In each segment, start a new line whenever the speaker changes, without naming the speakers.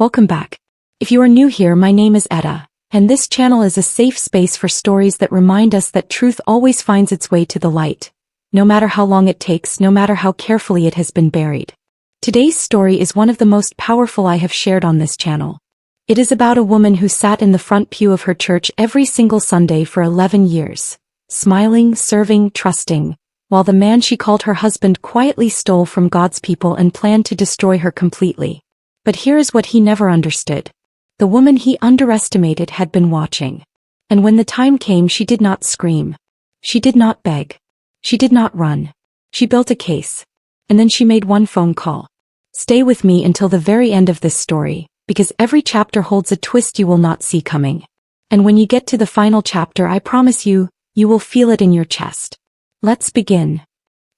Welcome back. If you are new here, my name is Etta, and this channel is a safe space for stories that remind us that truth always finds its way to the light, no matter how long it takes, no matter how carefully it has been buried. Today's story is one of the most powerful I have shared on this channel. It is about a woman who sat in the front pew of her church every single Sunday for 11 years, smiling, serving, trusting, while the man she called her husband quietly stole from God's people and planned to destroy her completely. But here is what he never understood. The woman he underestimated had been watching. And when the time came, she did not scream. She did not beg. She did not run. She built a case. And then she made one phone call. Stay with me until the very end of this story, because every chapter holds a twist you will not see coming. And when you get to the final chapter, I promise you, you will feel it in your chest. Let's begin.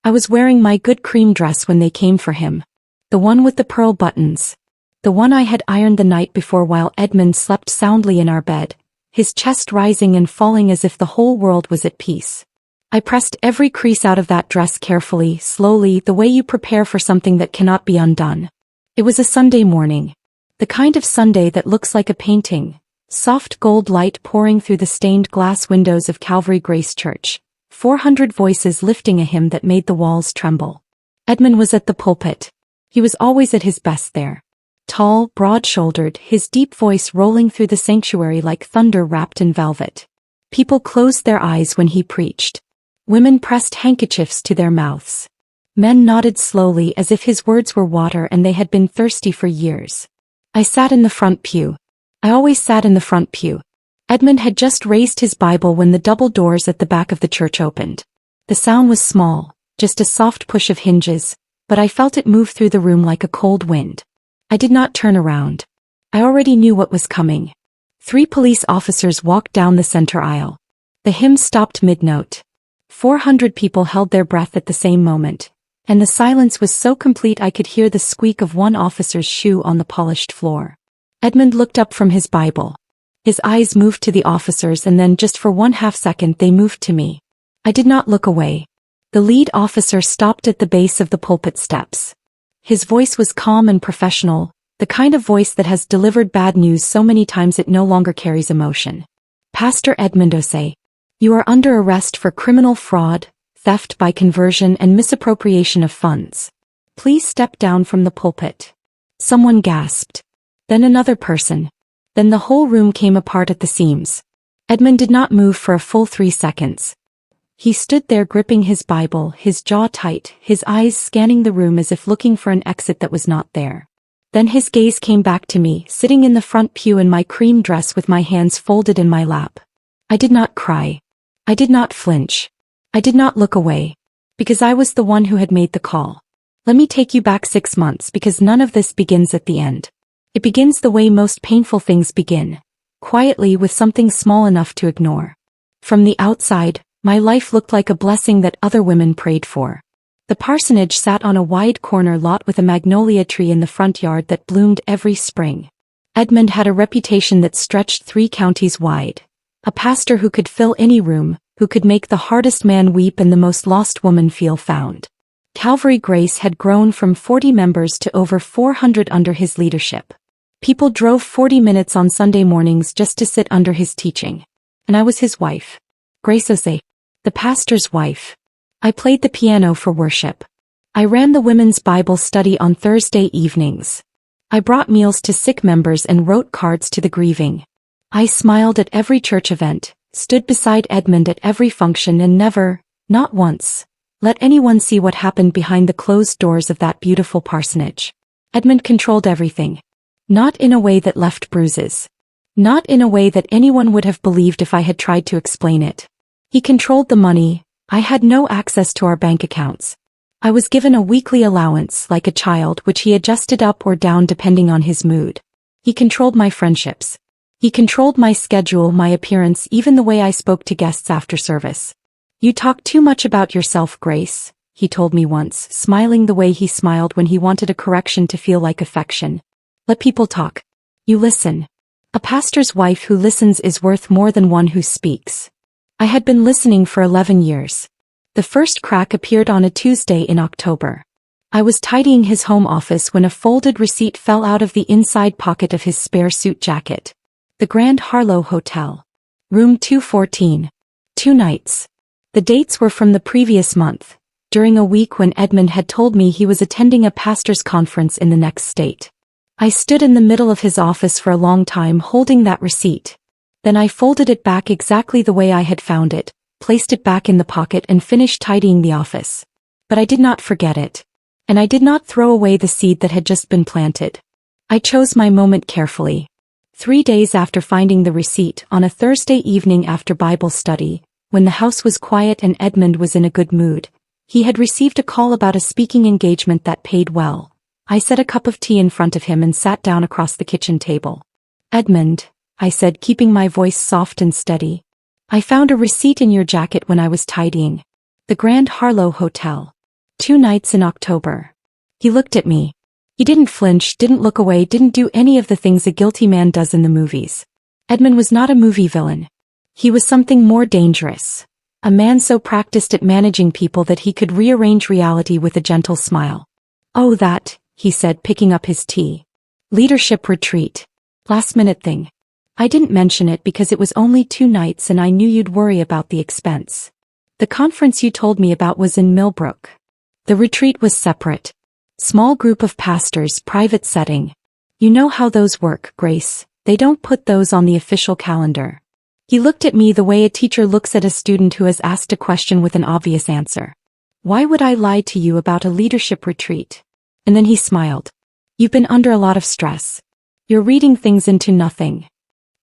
I was wearing my good cream dress when they came for him. The one with the pearl buttons. The one I had ironed the night before while Edmund slept soundly in our bed, his chest rising and falling as if the whole world was at peace. I pressed every crease out of that dress carefully, slowly, the way you prepare for something that cannot be undone. It was a Sunday morning. The kind of Sunday that looks like a painting, soft gold light pouring through the stained glass windows of Calvary Grace Church, 400 voices lifting a hymn that made the walls tremble. Edmund was at the pulpit. He was always at his best there. Tall, broad-shouldered, his deep voice rolling through the sanctuary like thunder wrapped in velvet. People closed their eyes when he preached. Women pressed handkerchiefs to their mouths. Men nodded slowly as if his words were water and they had been thirsty for years. I sat in the front pew. I always sat in the front pew. Edmund had just raised his Bible when the double doors at the back of the church opened. The sound was small, just a soft push of hinges, but I felt it move through the room like a cold wind. I did not turn around. I already knew what was coming. 3 police officers walked down the center aisle. The hymn stopped mid-note. 400 people held their breath at the same moment, and the silence was so complete I could hear the squeak of one officer's shoe on the polished floor. Edmund looked up from his Bible. His eyes moved to the officers and then just for 1/2 second they moved to me. I did not look away. The lead officer stopped at the base of the pulpit steps. His voice was calm and professional, the kind of voice that has delivered bad news so many times it no longer carries emotion. Pastor Edmund Osei, you are under arrest for criminal fraud, theft by conversion and misappropriation of funds. Please step down from the pulpit. Someone gasped. Then another person. Then the whole room came apart at the seams. Edmund did not move for a full 3 seconds. He stood there gripping his Bible, his jaw tight, his eyes scanning the room as if looking for an exit that was not there. Then his gaze came back to me, sitting in the front pew in my cream dress with my hands folded in my lap. I did not cry. I did not flinch. I did not look away. Because I was the one who had made the call. Let me take you back 6 months because none of this begins at the end. It begins the way most painful things begin. Quietly with something small enough to ignore. From the outside, my life looked like a blessing that other women prayed for. The parsonage sat on a wide corner lot with a magnolia tree in the front yard that bloomed every spring. Edmund had a reputation that stretched 3 counties wide. A pastor who could fill any room, who could make the hardest man weep and the most lost woman feel found. Calvary Grace had grown from 40 members to over 400 under his leadership. People drove 40 minutes on Sunday mornings just to sit under his teaching. And I was his wife. Grace Osei. The pastor's wife. I played the piano for worship. I ran the women's Bible study on Thursday evenings. I brought meals to sick members and wrote cards to the grieving. I smiled at every church event, stood beside Edmund at every function and never, not once, let anyone see what happened behind the closed doors of that beautiful parsonage. Edmund controlled everything. Not in a way that left bruises. Not in a way that anyone would have believed if I had tried to explain it. He controlled the money. I had no access to our bank accounts. I was given a weekly allowance like a child which he adjusted up or down depending on his mood. He controlled my friendships. He controlled my schedule, my appearance, even the way I spoke to guests after service. You talk too much about yourself, Grace, he told me once, smiling the way he smiled when he wanted a correction to feel like affection. Let people talk. You listen. A pastor's wife who listens is worth more than one who speaks. I had been listening for 11 years. The first crack appeared on a Tuesday in October. I was tidying his home office when a folded receipt fell out of the inside pocket of his spare suit jacket. The Grand Harlow Hotel. Room 214. 2 nights. The dates were from the previous month, during a week when Edmund had told me he was attending a pastor's conference in the next state. I stood in the middle of his office for a long time holding that receipt. Then I folded it back exactly the way I had found it, placed it back in the pocket and finished tidying the office. But I did not forget it. And I did not throw away the seed that had just been planted. I chose my moment carefully. 3 days after finding the receipt, on a Thursday evening after Bible study, when the house was quiet and Edmund was in a good mood, he had received a call about a speaking engagement that paid well. I set a cup of tea in front of him and sat down across the kitchen table. "Edmund," I said, keeping my voice soft and steady, "I found a receipt in your jacket when I was tidying. The Grand Harlow Hotel. 2 nights in October." He looked at me. He didn't flinch, didn't look away, didn't do any of the things a guilty man does in the movies. Edmund was not a movie villain. He was something more dangerous. A man so practiced at managing people that he could rearrange reality with a gentle smile. "Oh, that," he said, picking up his tea. "Leadership retreat. Last-minute thing. I didn't mention it because it was only 2 nights and I knew you'd worry about the expense. The conference you told me about was in Millbrook. The retreat was separate. Small group of pastors, private setting. You know how those work, Grace. They don't put those on the official calendar." He looked at me the way a teacher looks at a student who has asked a question with an obvious answer. "Why would I lie to you about a leadership retreat?" And then he smiled. "You've been under a lot of stress. You're reading things into nothing."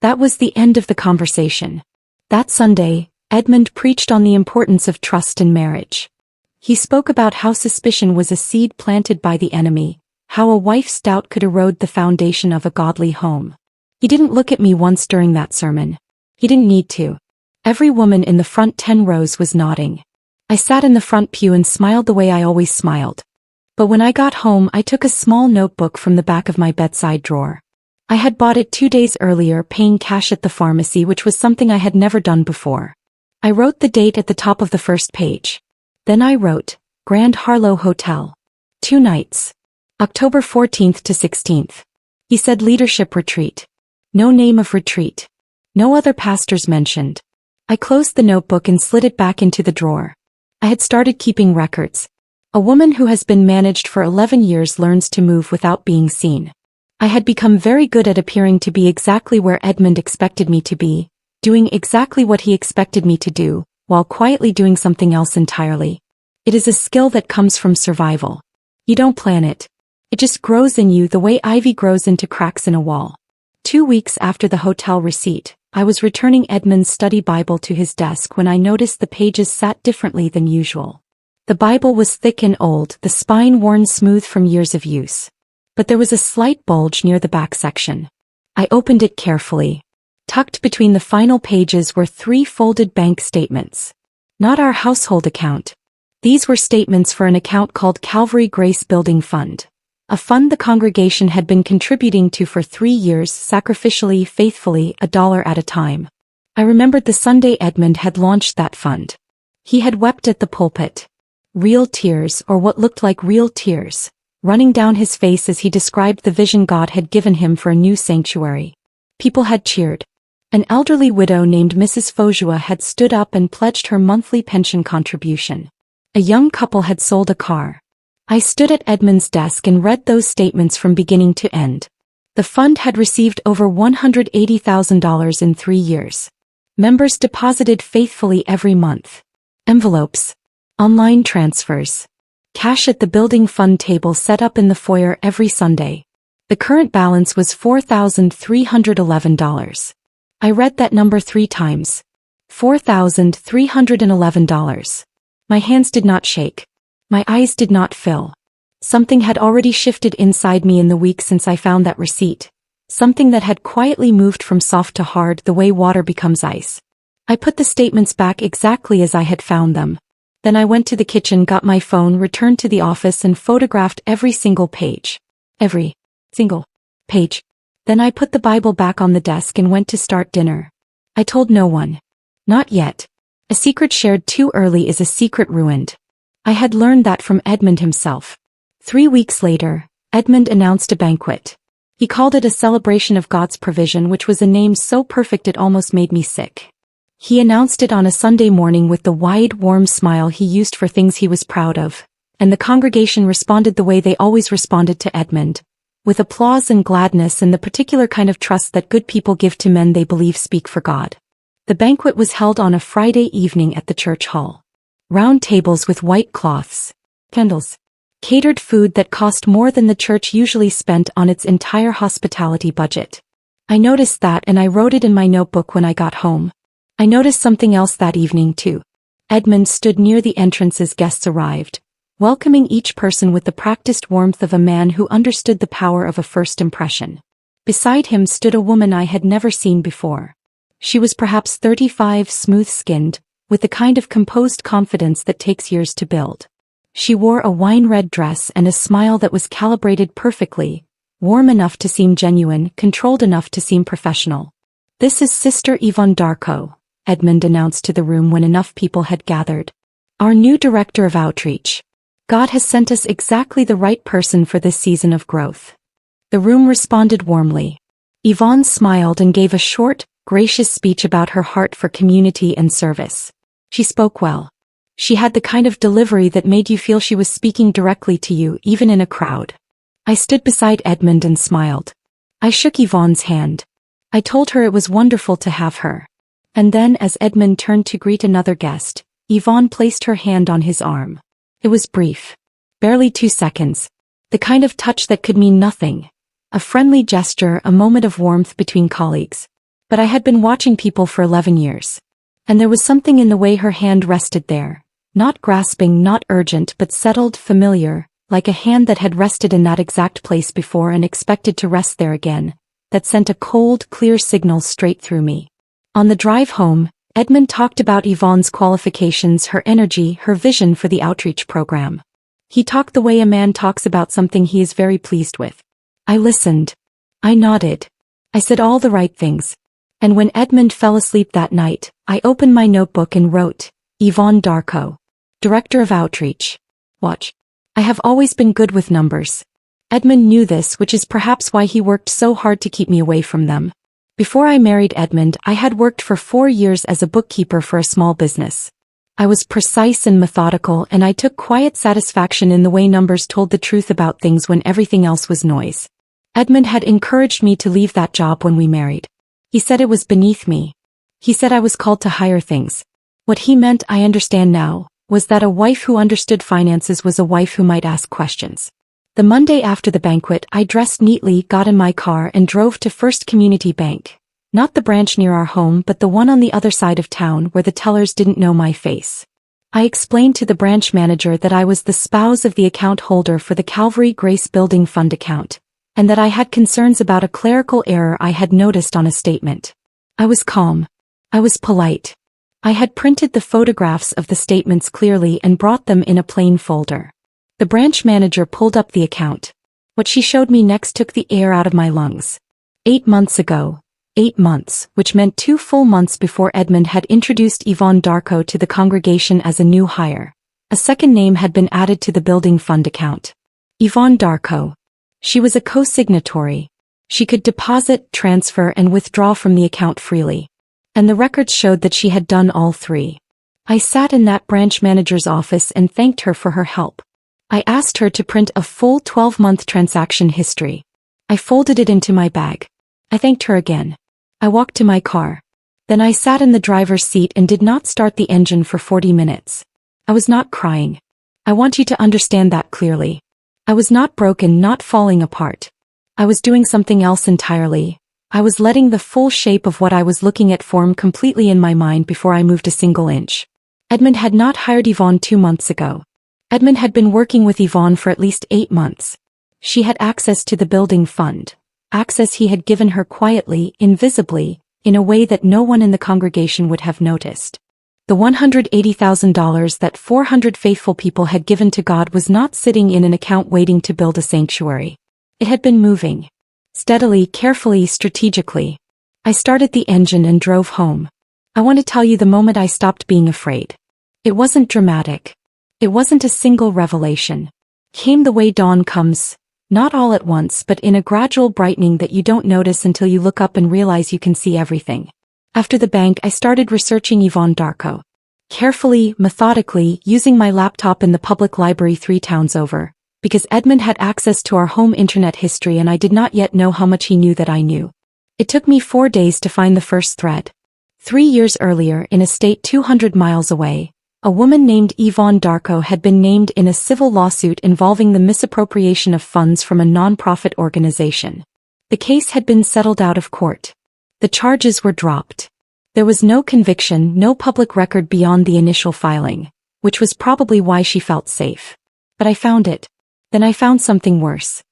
That was the end of the conversation. That Sunday, Edmund preached on the importance of trust in marriage. He spoke about how suspicion was a seed planted by the enemy, how a wife's doubt could erode the foundation of a godly home. He didn't look at me once during that sermon. He didn't need to. Every woman in the front 10 rows was nodding. I sat in the front pew and smiled the way I always smiled. But when I got home, I took a small notebook from the back of my bedside drawer. I had bought it 2 days earlier, paying cash at the pharmacy, which was something I had never done before. I wrote the date at the top of the first page. Then I wrote, Grand Harlow Hotel. 2 nights. October 14th to 16th. He said leadership retreat. No name of retreat. No other pastors mentioned. I closed the notebook and slid it back into the drawer. I had started keeping records. A woman who has been managed for 11 years learns to move without being seen. I had become very good at appearing to be exactly where Edmund expected me to be, doing exactly what he expected me to do, while quietly doing something else entirely. It is a skill that comes from survival. You don't plan it. It just grows in you the way ivy grows into cracks in a wall. 2 weeks after the hotel receipt, I was returning Edmund's study Bible to his desk when I noticed the pages sat differently than usual. The Bible was thick and old, the spine worn smooth from years of use. But there was a slight bulge near the back section. I opened it carefully. Tucked between the final pages were 3 folded bank statements. Not our household account. These were statements for an account called Calvary Grace Building Fund. A fund the congregation had been contributing to for 3 years, sacrificially, faithfully, $1 at a time. I remembered the Sunday Edmund had launched that fund. He had wept at the pulpit. Real tears, or what looked like real tears, running down his face as he described the vision God had given him for a new sanctuary. People had cheered. An elderly widow named Mrs. Faujoua had stood up and pledged her monthly pension contribution. A young couple had sold a car. I stood at Edmund's desk and read those statements from beginning to end. The fund had received over $180,000 in 3 years. Members deposited faithfully every month. Envelopes. Online transfers. Cash at the building fund table set up in the foyer every Sunday. The current balance was $4,311. I read that number 3 times. $4,311. My hands did not shake. My eyes did not fill. Something had already shifted inside me in the week since I found that receipt. Something that had quietly moved from soft to hard the way water becomes ice. I put the statements back exactly as I had found them. Then I went to the kitchen, got my phone, returned to the office and photographed every single page. Every single page. Then I put the Bible back on the desk and went to start dinner. I told no one. Not yet. A secret shared too early is a secret ruined. I had learned that from Edmund himself. 3 weeks later, Edmund announced a banquet. He called it a celebration of God's provision, which was a name so perfect it almost made me sick. He announced it on a Sunday morning with the wide, warm smile he used for things he was proud of, and the congregation responded the way they always responded to Edmund, with applause and gladness and the particular kind of trust that good people give to men they believe speak for God. The banquet was held on a Friday evening at the church hall. Round tables with white cloths, candles, catered food that cost more than the church usually spent on its entire hospitality budget. I noticed that and I wrote it in my notebook when I got home. I noticed something else that evening too. Edmund stood near the entrance as guests arrived, welcoming each person with the practiced warmth of a man who understood the power of a first impression. Beside him stood a woman I had never seen before. She was perhaps 35, smooth-skinned, with the kind of composed confidence that takes years to build. She wore a wine-red dress and a smile that was calibrated perfectly, warm enough to seem genuine, controlled enough to seem professional. "This is Sister Yvonne Darko," Edmund announced to the room when enough people had gathered. "Our new director of outreach. God has sent us exactly the right person for this season of growth." The room responded warmly. Yvonne smiled and gave a short, gracious speech about her heart for community and service. She spoke well. She had the kind of delivery that made you feel she was speaking directly to you, even in a crowd. I stood beside Edmund and smiled. I shook Yvonne's hand. I told her it was wonderful to have her. And then, as Edmund turned to greet another guest, Yvonne placed her hand on his arm. It was brief. Barely 2 seconds. The kind of touch that could mean nothing. A friendly gesture, a moment of warmth between colleagues. But I had been watching people for 11 years. And there was something in the way her hand rested there. Not grasping, not urgent, but settled, familiar, like a hand that had rested in that exact place before and expected to rest there again, that sent a cold, clear signal straight through me. On the drive home, Edmund talked about Yvonne's qualifications, her energy, her vision for the outreach program. He talked the way a man talks about something he is very pleased with. I listened. I nodded. I said all the right things. And when Edmund fell asleep that night, I opened my notebook and wrote, Yvonne Darko, Director of Outreach. Watch. I have always been good with numbers. Edmund knew this, which is perhaps why he worked so hard to keep me away from them. Before I married Edmund, I had worked for 4 years as a bookkeeper for a small business. I was precise and methodical, and I took quiet satisfaction in the way numbers told the truth about things when everything else was noise. Edmund had encouraged me to leave that job when we married. He said it was beneath me. He said I was called to higher things. What he meant, I understand now, was that a wife who understood finances was a wife who might ask questions. The Monday after the banquet, I dressed neatly, got in my car and drove to First Community Bank. Not the branch near our home, but the one on the other side of town where the tellers didn't know my face. I explained to the branch manager that I was the spouse of the account holder for the Calvary Grace Building Fund account, and that I had concerns about a clerical error I had noticed on a statement. I was calm. I was polite. I had printed the photographs of the statements clearly and brought them in a plain folder. The branch manager pulled up the account. What she showed me next took the air out of my lungs. 8 months ago. 8 months, which meant 2 full months before Edmund had introduced Yvonne Darko to the congregation as a new hire. A second name had been added to the building fund account. Yvonne Darko. She was a co-signatory. She could deposit, transfer, and withdraw from the account freely. And the records showed that she had done all 3. I sat in that branch manager's office and thanked her for her help. I asked her to print a full 12-month transaction history. I folded it into my bag. I thanked her again. I walked to my car. Then I sat in the driver's seat and did not start the engine for 40 minutes. I was not crying. I want you to understand that clearly. I was not broken, not falling apart. I was doing something else entirely. I was letting the full shape of what I was looking at form completely in my mind before I moved a single inch. Edmund had not hired Yvonne 2 months ago. Edmund had been working with Yvonne for at least 8 months. She had access to the building fund. Access he had given her quietly, invisibly, in a way that no one in the congregation would have noticed. The $180,000 that 400 faithful people had given to God was not sitting in an account waiting to build a sanctuary. It had been moving. Steadily, carefully, strategically. I started the engine and drove home. I want to tell you the moment I stopped being afraid. It wasn't dramatic. It wasn't a single revelation. came the way dawn comes, not all at once but in a gradual brightening that you don't notice until you look up and realize you can see everything. After the bank, I started researching Yvonne Darko. Carefully, methodically, using my laptop in the public library 3 towns over, because Edmund had access to our home internet history and I did not yet know how much he knew that I knew. It took me 4 days to find the first thread. 3 years earlier, in a state 200 miles away, a woman named Yvonne Darko had been named in a civil lawsuit involving the misappropriation of funds from a non-profit organization. The case had been settled out of court. The charges were dropped. There was no conviction, no public record beyond the initial filing, which was probably why she felt safe. But I found it. Then I found something worse.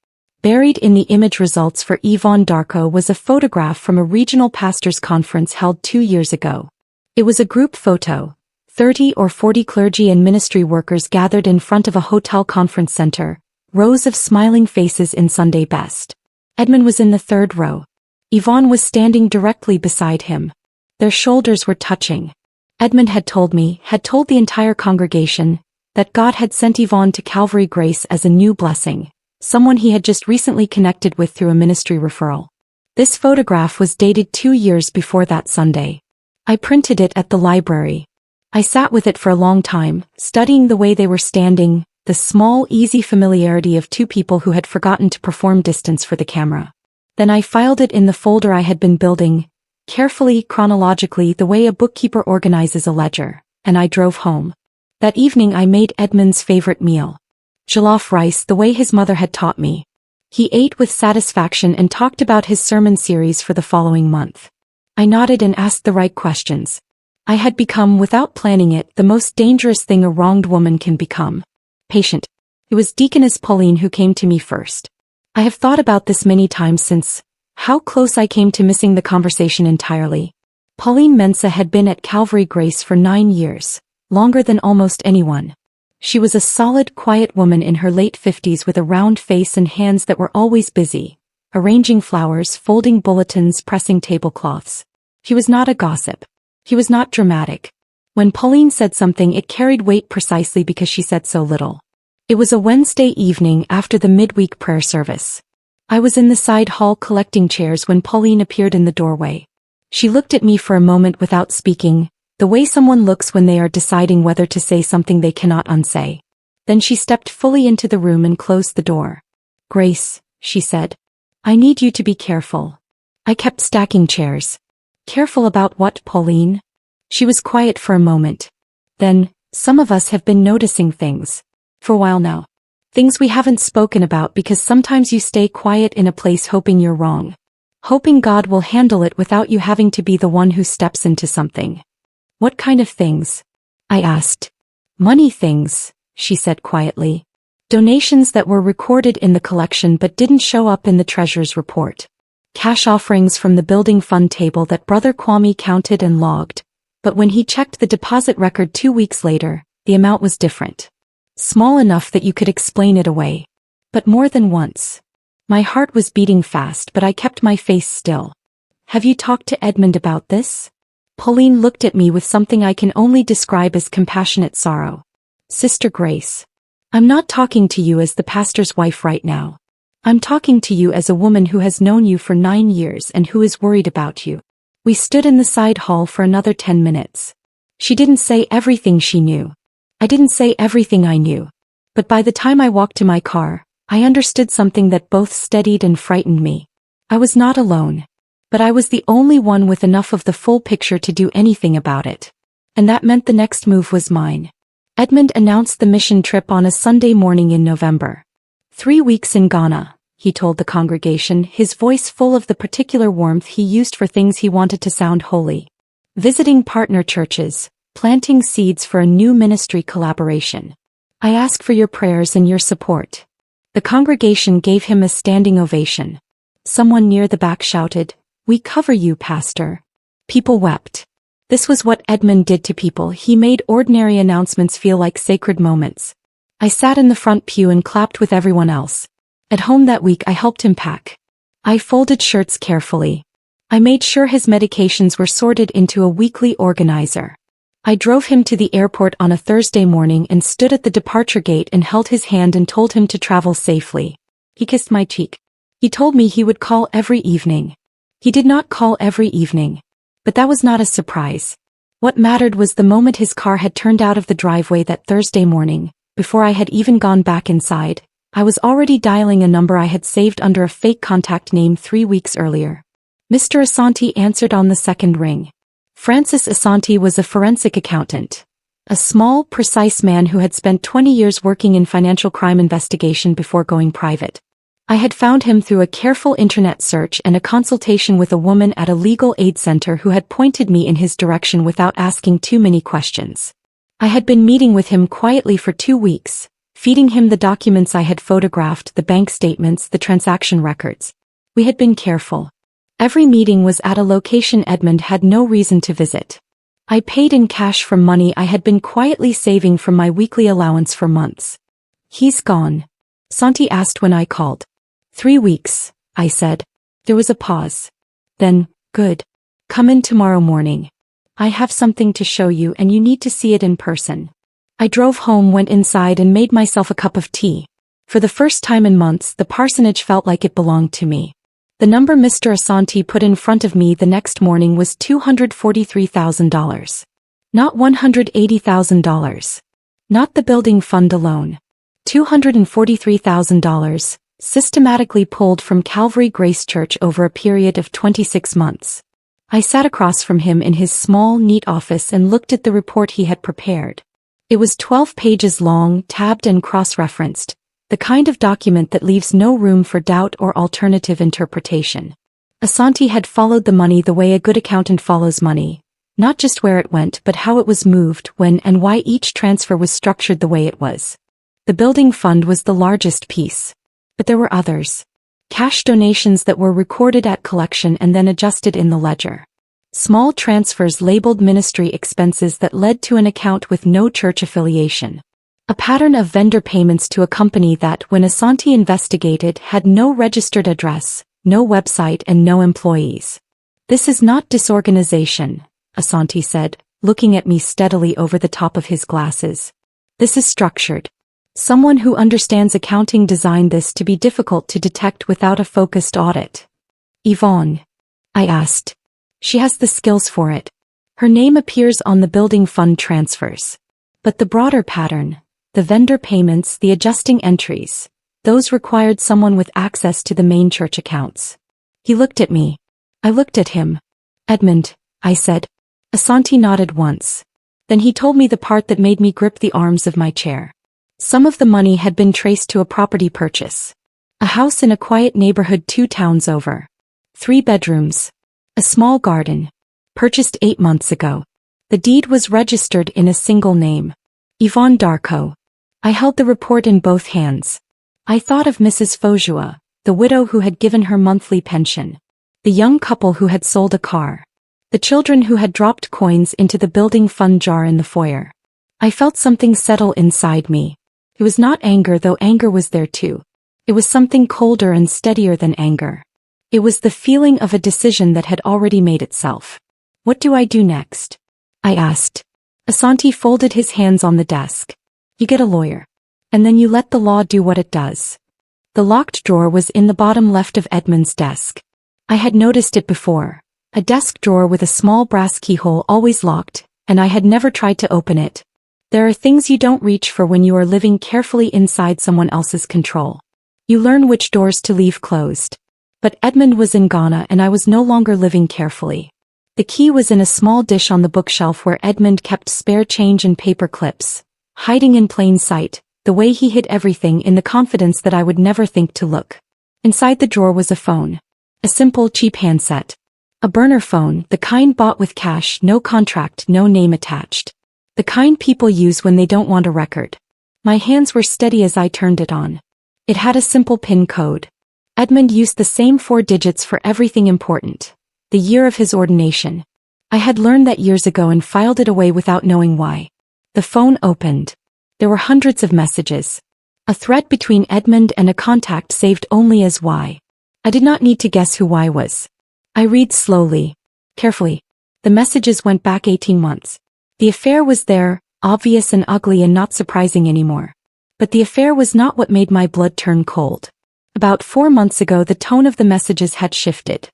Buried in the image results for Yvonne Darko was a photograph from a regional pastors' conference held 2 years ago. It was a group photo. 30 or 40 clergy and ministry workers gathered in front of a hotel conference center, rows of smiling faces in Sunday best. Edmund was in the 3rd row. Yvonne was standing directly beside him. Their shoulders were touching. Edmund had told the entire congregation, that God had sent Yvonne to Calvary Grace as a new blessing, someone he had just recently connected with through a ministry referral. This photograph was dated 2 years before that Sunday. I printed it at the library. I sat with it for a long time, studying the way they were standing, the small, easy familiarity of 2 people who had forgotten to perform distance for the camera. Then I filed it in the folder I had been building, carefully, chronologically, the way a bookkeeper organizes a ledger, and I drove home. That evening I made Edmund's favorite meal. Jollof rice the way his mother had taught me. He ate with satisfaction and talked about his sermon series for the following month. I nodded and asked the right questions. I had become, without planning it, the most dangerous thing a wronged woman can become. Patient. It was Deaconess Pauline who came to me first. I have thought about this many times since, how close I came to missing the conversation entirely. Pauline Mensa had been at Calvary Grace for 9 years, longer than almost anyone. She was a solid, quiet woman in her late 50s with a round face and hands that were always busy, arranging flowers, folding bulletins, pressing tablecloths. She was not a gossip. He was not dramatic. When Pauline said something, it carried weight precisely because she said so little. It was a Wednesday evening after the midweek prayer service. I was in the side hall collecting chairs when Pauline appeared in the doorway. She looked at me for a moment without speaking, the way someone looks when they are deciding whether to say something they cannot unsay. Then she stepped fully into the room and closed the door. "Grace," she said, "I need you to be careful." I kept stacking chairs. "Careful about what, Pauline?" She was quiet for a moment. Then, "Some of us have been noticing things. For a while now. Things we haven't spoken about because sometimes you stay quiet in a place hoping you're wrong. Hoping God will handle it without you having to be the one who steps into something." "What kind of things?" I asked. "Money things," she said quietly. "Donations that were recorded in the collection but didn't show up in the treasurer's report. Cash offerings from the building fund table that Brother Kwame counted and logged, but when he checked the deposit record 2 weeks later, the amount was different. Small enough that you could explain it away. But more than once. My heart was beating fast but I kept my face still. "Have you talked to Edmund about this?" Pauline looked at me with something I can only describe as compassionate sorrow. "Sister Grace, I'm not talking to you as the pastor's wife right now. I'm talking to you as a woman who has known you for 9 years and who is worried about you." We stood in the side hall for another 10 minutes. She didn't say everything she knew. I didn't say everything I knew. But by the time I walked to my car, I understood something that both steadied and frightened me. I was not alone. But I was the only one with enough of the full picture to do anything about it. And that meant the next move was mine. Edmund announced the mission trip on a Sunday morning in November. 3 weeks in Ghana, he told the congregation, his voice full of the particular warmth he used for things he wanted to sound holy. Visiting partner churches, planting seeds for a new ministry collaboration. "I ask for your prayers and your support." The congregation gave him a standing ovation. Someone near the back shouted, "We cover you, Pastor." People wept. This was what Edmund did to people. He made ordinary announcements feel like sacred moments. I sat in the front pew and clapped with everyone else. At home that week I helped him pack. I folded shirts carefully. I made sure his medications were sorted into a weekly organizer. I drove him to the airport on a Thursday morning and stood at the departure gate and held his hand and told him to travel safely. He kissed my cheek. He told me he would call every evening. He did not call every evening. But that was not a surprise. What mattered was the moment his car had turned out of the driveway that Thursday morning, before I had even gone back inside, I was already dialing a number I had saved under a fake contact name 3 weeks earlier. Mr. Asante answered on the second ring. Francis Asante was a forensic accountant. A small, precise man who had spent 20 years working in financial crime investigation before going private. I had found him through a careful internet search and a consultation with a woman at a legal aid center who had pointed me in his direction without asking too many questions. I had been meeting with him quietly for 2 weeks, feeding him the documents I had photographed, the bank statements, the transaction records. We had been careful. Every meeting was at a location Edmund had no reason to visit. I paid in cash from money I had been quietly saving from my weekly allowance for months. "He's gone?" Santi asked when I called. 3 weeks, I said. There was a pause. Then, "Good. Come in tomorrow morning. I have something to show you and you need to see it in person." I drove home, went inside and made myself a cup of tea. For the first time in months, the parsonage felt like it belonged to me. The number Mr. Asante put in front of me the next morning was $243,000. Not $180,000. Not the building fund alone. $243,000, systematically pulled from Calvary Grace Church over a period of 26 months. I sat across from him in his small, neat office and looked at the report he had prepared. It was 12 pages long, tabbed and cross-referenced, the kind of document that leaves no room for doubt or alternative interpretation. Asante had followed the money the way a good accountant follows money, not just where it went but how it was moved, when and why each transfer was structured the way it was. The building fund was the largest piece. But there were others. Cash donations that were recorded at collection and then adjusted in the ledger. Small transfers labeled ministry expenses that led to an account with no church affiliation. A pattern of vendor payments to a company that, when Asante investigated, had no registered address, no website and no employees. "This is not disorganization," Asante said, looking at me steadily over the top of his glasses. "This is structured. Someone who understands accounting designed this to be difficult to detect without a focused audit." "Yvonne?" I asked. "She has the skills for it. Her name appears on the building fund transfers. But the broader pattern, the vendor payments, the adjusting entries, those required someone with access to the main church accounts." He looked at me. I looked at him. "Edmund," I said. Asante nodded once. Then he told me the part that made me grip the arms of my chair. Some of the money had been traced to a property purchase. A house in a quiet neighborhood 2 towns over. 3 bedrooms. A small garden. Purchased 8 months ago. The deed was registered in a single name. Yvonne Darko. I held the report in both hands. I thought of Mrs. Fojua, the widow who had given her monthly pension. The young couple who had sold a car. The children who had dropped coins into the building fund jar in the foyer. I felt something settle inside me. It was not anger, though anger was there too. It was something colder and steadier than anger. It was the feeling of a decision that had already made itself. "What do I do next?" I asked. Asante folded his hands on the desk. "You get a lawyer. And then you let the law do what it does." The locked drawer was in the bottom left of Edmund's desk. I had noticed it before. A desk drawer with a small brass keyhole, always locked, and I had never tried to open it. There are things you don't reach for when you are living carefully inside someone else's control. You learn which doors to leave closed. But Edmund was in Ghana and I was no longer living carefully. The key was in a small dish on the bookshelf where Edmund kept spare change and paper clips, hiding in plain sight, the way he hid everything, in the confidence that I would never think to look. Inside the drawer was a phone. A simple, cheap handset. A burner phone, the kind bought with cash, no contract, no name attached. The kind people use when they don't want a record. My hands were steady as I turned it on. It had a simple PIN code. Edmund used the same 4 digits for everything important. The year of his ordination. I had learned that years ago and filed it away without knowing why. The phone opened. There were hundreds of messages. A thread between Edmund and a contact saved only as Y. I did not need to guess who Y was. I read slowly, carefully. The messages went back 18 months. The affair was there, obvious and ugly and not surprising anymore. But the affair was not what made my blood turn cold. About 4 months ago the tone of the messages had shifted.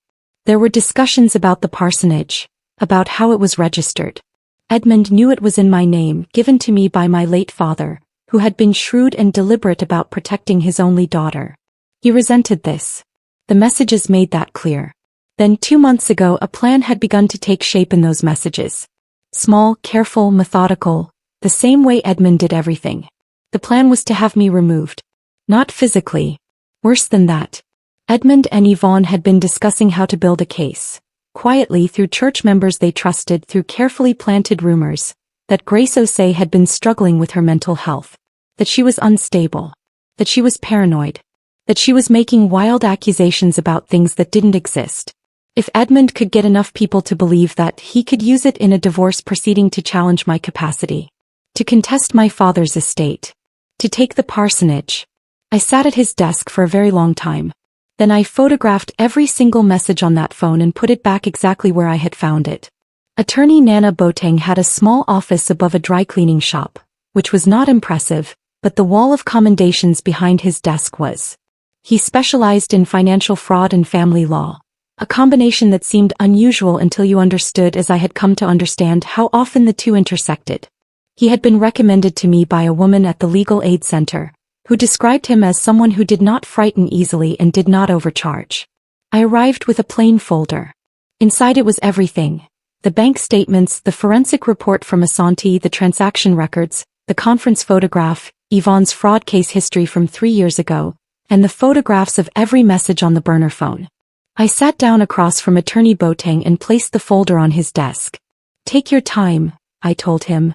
There were discussions about the parsonage, about how it was registered. Edmund knew it was in my name, given to me by my late father, who had been shrewd and deliberate about protecting his only daughter. He resented this. The messages made that clear. Then 2 months ago a plan had begun to take shape in those messages. Small, careful, methodical, the same way Edmund did everything. The plan was to have me removed. Not physically. Worse than that. Edmund and Yvonne had been discussing how to build a case, quietly through church members they trusted, through carefully planted rumors, that Grace Osei had been struggling with her mental health, that she was unstable, that she was paranoid, that she was making wild accusations about things that didn't exist. If Edmund could get enough people to believe that, he could use it in a divorce proceeding to challenge my capacity, to contest my father's estate, to take the parsonage. I sat at his desk for a very long time. Then I photographed every single message on that phone and put it back exactly where I had found it. Attorney Nana Boateng had a small office above a dry cleaning shop, which was not impressive, but the wall of commendations behind his desk was. He specialized in financial fraud and family law, a combination that seemed unusual until you understood, as I had come to understand, how often the two intersected. He had been recommended to me by a woman at the Legal Aid Center, who described him as someone who did not frighten easily and did not overcharge. I arrived with a plain folder. Inside it was everything. The bank statements, the forensic report from Asante, the transaction records, the conference photograph, Yvonne's fraud case history from 3 years ago, and the photographs of every message on the burner phone. I sat down across from Attorney Boateng and placed the folder on his desk. "Take your time," I told him.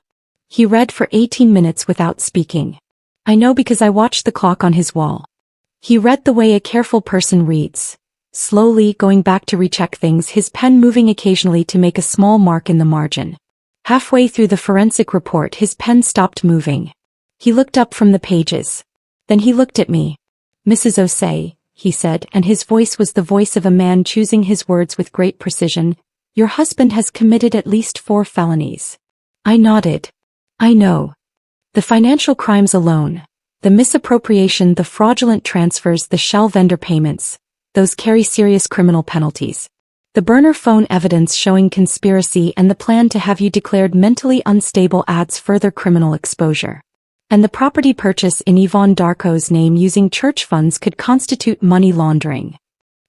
He read for 18 minutes without speaking. I know because I watched the clock on his wall. He read the way a careful person reads, slowly going back to recheck things, his pen moving occasionally to make a small mark in the margin. Halfway through the forensic report his pen stopped moving. He looked up from the pages. Then he looked at me. "Mrs. Osei," he said, and his voice was the voice of a man choosing his words with great precision, "your husband has committed at least 4 felonies." I nodded. "I know. The financial crimes alone, the misappropriation, the fraudulent transfers, the shell vendor payments, those carry serious criminal penalties. The burner phone evidence showing conspiracy and the plan to have you declared mentally unstable adds further criminal exposure. And the property purchase in Yvonne Darko's name using church funds could constitute money laundering."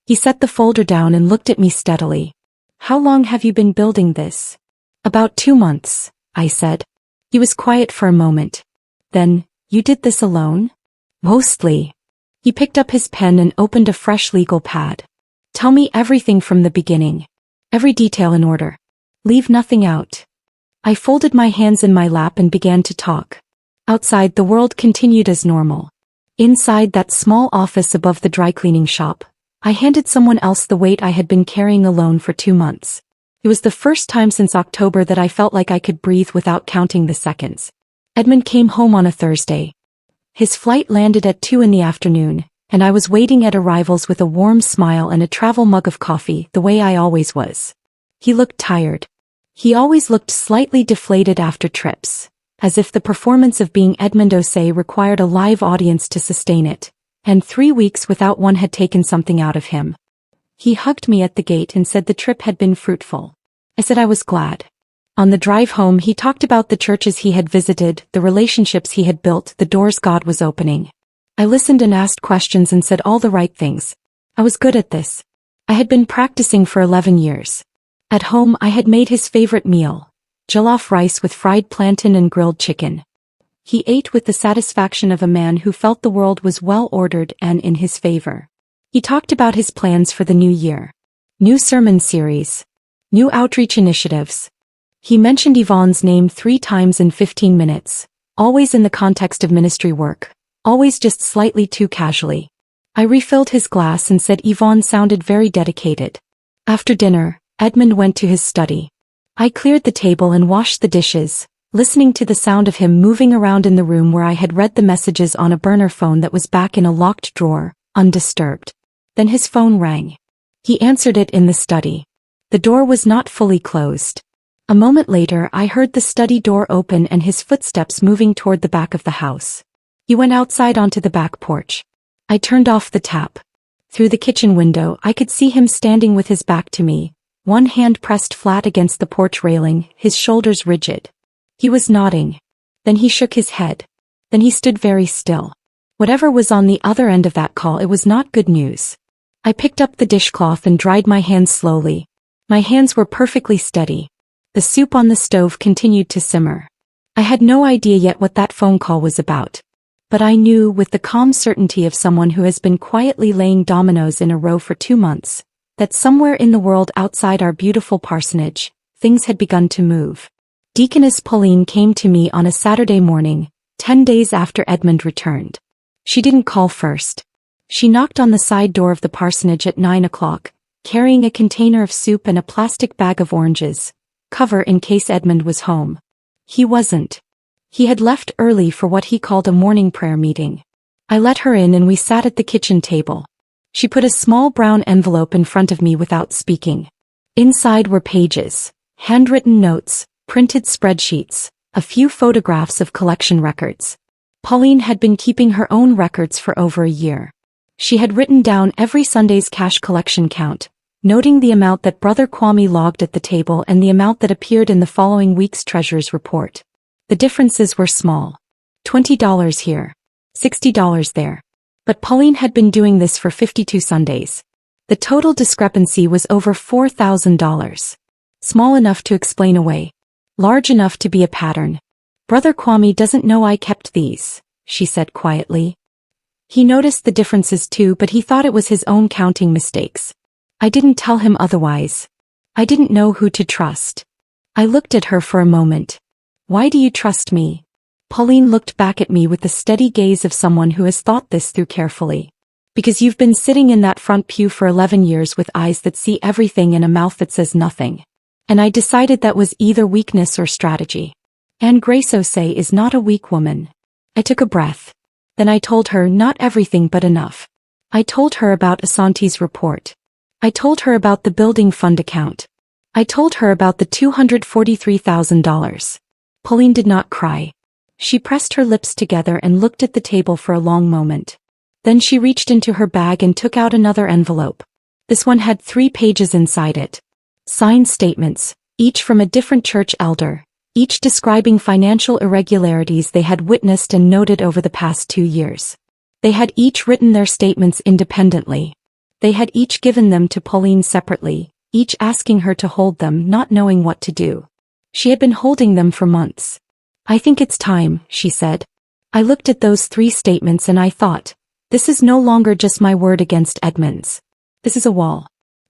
He set the folder down and looked at me steadily. "How long have you been building this?" "About 2 months, I said. He was quiet for a moment. "Then, you did this alone?" "Mostly." He picked up his pen and opened a fresh legal pad. "Tell me everything from the beginning. Every detail in order. Leave nothing out." I folded my hands in my lap and began to talk. Outside the world continued as normal. Inside that small office above the dry cleaning shop, I handed someone else the weight I had been carrying alone for 2 months. It was the first time since October that I felt like I could breathe without counting the seconds. Edmund came home on a Thursday. His flight landed at 2 in the afternoon, and I was waiting at arrivals with a warm smile and a travel mug of coffee, the way I always was. He looked tired. He always looked slightly deflated after trips, as if the performance of being Edmund Osei required a live audience to sustain it, and 3 weeks without one had taken something out of him. He hugged me at the gate and said the trip had been fruitful. I said I was glad. On the drive home he talked about the churches he had visited, the relationships he had built, the doors God was opening. I listened and asked questions and said all the right things. I was good at this. I had been practicing for 11 years. At home I had made his favorite meal, jollof rice with fried plantain and grilled chicken. He ate with the satisfaction of a man who felt the world was well ordered and in his favor. He talked about his plans for the new year. New sermon series. New outreach initiatives. He mentioned Yvonne's name 3 times in 15 minutes, always in the context of ministry work, always just slightly too casually. I refilled his glass and said Yvonne sounded very dedicated. After dinner, Edmund went to his study. I cleared the table and washed the dishes, listening to the sound of him moving around in the room where I had read the messages on a burner phone that was back in a locked drawer, undisturbed. Then his phone rang. He answered it in the study. The door was not fully closed. A moment later I heard the study door open and his footsteps moving toward the back of the house. He went outside onto the back porch. I turned off the tap. Through the kitchen window I could see him standing with his back to me, one hand pressed flat against the porch railing, his shoulders rigid. He was nodding. Then he shook his head. Then he stood very still. Whatever was on the other end of that call, it was not good news. I picked up the dishcloth and dried my hands slowly. My hands were perfectly steady. The soup on the stove continued to simmer. I had no idea yet what that phone call was about. But I knew, with the calm certainty of someone who has been quietly laying dominoes in a row for 2 months, that somewhere in the world outside our beautiful parsonage, things had begun to move. Deaconess Pauline came to me on a Saturday morning, 10 days after Edmund returned. She didn't call first. She knocked on the side door of the parsonage at 9 o'clock, carrying a container of soup and a plastic bag of oranges, cover in case Edmund was home. He wasn't. He had left early for what he called a morning prayer meeting. I let her in and we sat at the kitchen table. She put a small brown envelope in front of me without speaking. Inside were pages, handwritten notes, printed spreadsheets, a few photographs of collection records. Pauline had been keeping her own records for over a year. She had written down every Sunday's cash collection count, noting the amount that Brother Kwame logged at the table and the amount that appeared in the following week's treasurer's report. The differences were small. $20 here. $60 there. But Pauline had been doing this for 52 Sundays. The total discrepancy was over $4,000. Small enough to explain away. Large enough to be a pattern. Brother Kwame doesn't know I kept these, she said quietly. He noticed the differences too, but he thought it was his own counting mistakes. I didn't tell him otherwise. I didn't know who to trust. I looked at her for a moment. Why do you trust me? Pauline looked back at me with the steady gaze of someone who has thought this through carefully. Because you've been sitting in that front pew for 11 years with eyes that see everything and a mouth that says nothing. And I decided that was either weakness or strategy. And Grace Osei is not a weak woman. I took a breath. Then I told her not everything but enough. I told her about Asante's report. I told her about the building fund account. I told her about the $243,000. Pauline did not cry. She pressed her lips together and looked at the table for a long moment. Then she reached into her bag and took out another envelope. This one had 3 pages inside it. Signed statements, each from a different church elder, each describing financial irregularities they had witnessed and noted over the past 2 years. They had each written their statements independently. They had each given them to Pauline separately, each asking her to hold them, not knowing what to do. She had been holding them for months. I think it's time, she said. I looked at those 3 statements and I thought, this is no longer just my word against Edmund's. This is a wall.